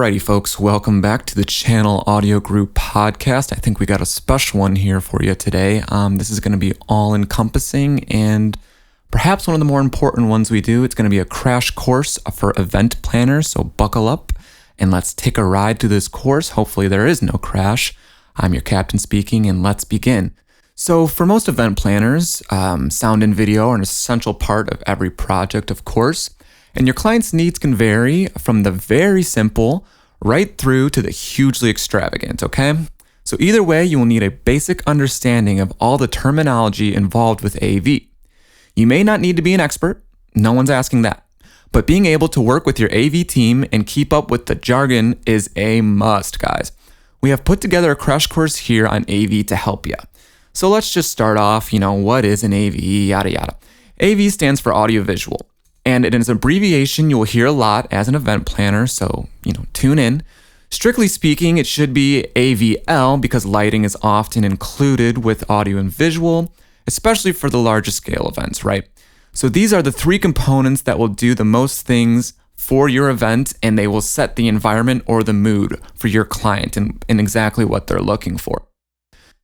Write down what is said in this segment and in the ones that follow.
Alrighty, folks, welcome back to the Channel Audio Group podcast. I think we got a special one here for you today. This is going to be all-encompassing and perhaps one of the more important ones we do. It's going to be a crash course for event planners, so buckle up and let's take a ride through this course. Hopefully there is no crash. I'm your captain speaking, and let's begin. So for most event planners, sound and video are an essential part of every project, of course. And your client's needs can vary from the very simple right through to the hugely extravagant, okay? So either way, you will need a basic understanding of all the terminology involved with AV. You may not need to be an expert, no one's asking that. But being able to work with your AV team and keep up with the jargon is a must, guys. We have put together a crash course here on AV to help you. So let's just start off, what is an AV, yada yada. AV stands for audiovisual. And it is an abbreviation you will hear a lot as an event planner, so, tune in. Strictly speaking, it should be AVL because lighting is often included with audio and visual, especially for the larger scale events, right? So these are the three components that will do the most things for your event, and they will set the environment or the mood for your client and exactly what they're looking for.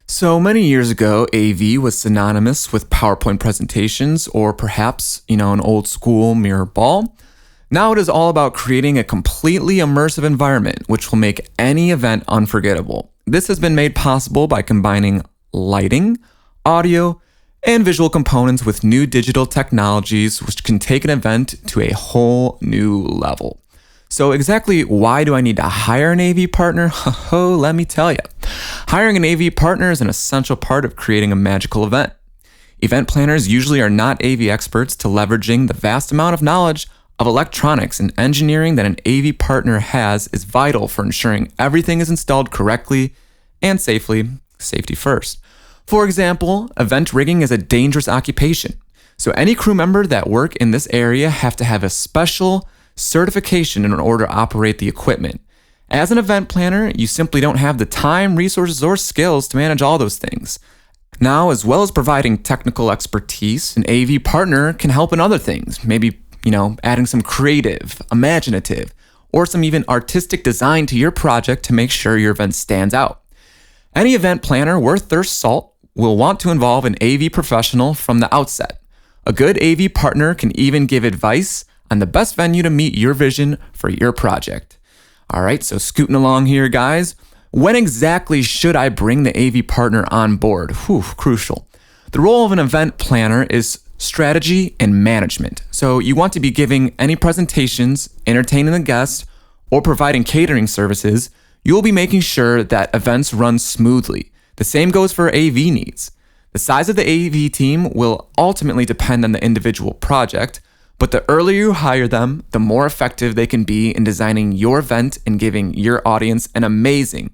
So many years ago, AV was synonymous with PowerPoint presentations or perhaps, an old school mirror ball. Now it is all about creating a completely immersive environment, which will make any event unforgettable. This has been made possible by combining lighting, audio, and visual components with new digital technologies, which can take an event to a whole new level. So exactly why do I need to hire an AV partner? Let me tell you. Hiring an AV partner is an essential part of creating a magical event. Event planners usually are not AV experts to leveraging the vast amount of knowledge of electronics and engineering that an AV partner has is vital for ensuring everything is installed correctly and safely, safety first. For example, event rigging is a dangerous occupation. So any crew member that work in this area have to have a special certification in order to operate the equipment. As an event planner, you simply don't have the time, resources, or skills to manage all those things. Now, as well as providing technical expertise, an AV partner can help in other things. Maybe, adding some creative, imaginative, or some even artistic design to your project to make sure your event stands out. Any event planner worth their salt will want to involve an AV professional from the outset. A good AV partner can even give advice on the best venue to meet your vision for your project. All right, so scooting along here, guys. When exactly should I bring the AV partner on board? Crucial. The role of an event planner is strategy and management. So you want to be giving any presentations, entertaining the guests, or providing catering services. You will be making sure that events run smoothly. The same goes for AV needs. The size of the AV team will ultimately depend on the individual project, but the earlier you hire them, the more effective they can be in designing your event and giving your audience an amazing,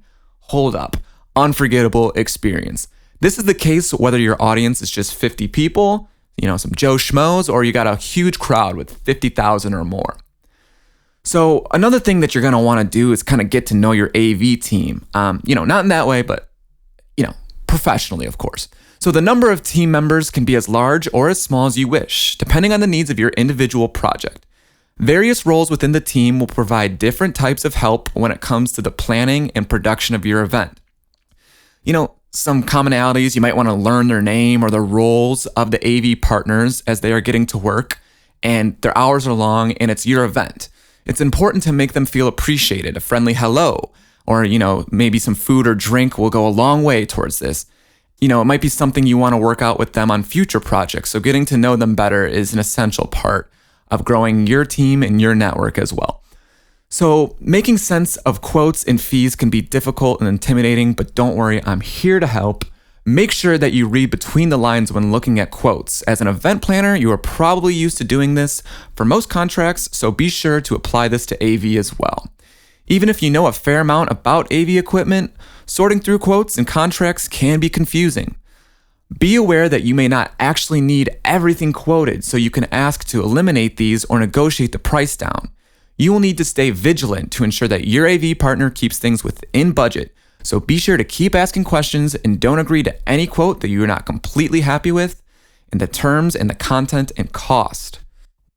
unforgettable experience. This is the case whether your audience is just 50 people, some Joe Schmoes, or you got a huge crowd with 50,000 or more. So another thing that you're going to want to do is kind of get to know your AV team. Not in that way, but, professionally, of course. So the number of team members can be as large or as small as you wish, depending on the needs of your individual project. Various roles within the team will provide different types of help when it comes to the planning and production of your event. Some commonalities, you might want to learn their name or the roles of the AV partners as they are getting to work, and their hours are long and it's your event. It's important to make them feel appreciated. A friendly hello, or, maybe some food or drink will go a long way towards this. It might be something you want to work out with them on future projects. So getting to know them better is an essential part of growing your team and your network as well. So making sense of quotes and fees can be difficult and intimidating, but don't worry, I'm here to help. Make sure that you read between the lines when looking at quotes. As an event planner, you are probably used to doing this for most contracts, so be sure to apply this to AV as well. Even if you know a fair amount about AV equipment, sorting through quotes and contracts can be confusing. Be aware that you may not actually need everything quoted, so you can ask to eliminate these or negotiate the price down. You will need to stay vigilant to ensure that your AV partner keeps things within budget, so be sure to keep asking questions and don't agree to any quote that you are not completely happy with in the terms and the content and cost.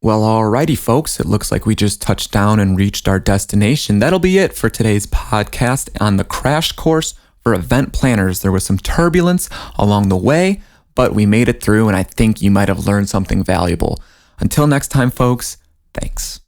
Well, alrighty, folks. It looks like we just touched down and reached our destination. That'll be it for today's podcast on the crash course for event planners. There was some turbulence along the way, but we made it through, and I think you might have learned something valuable. Until next time, folks, thanks.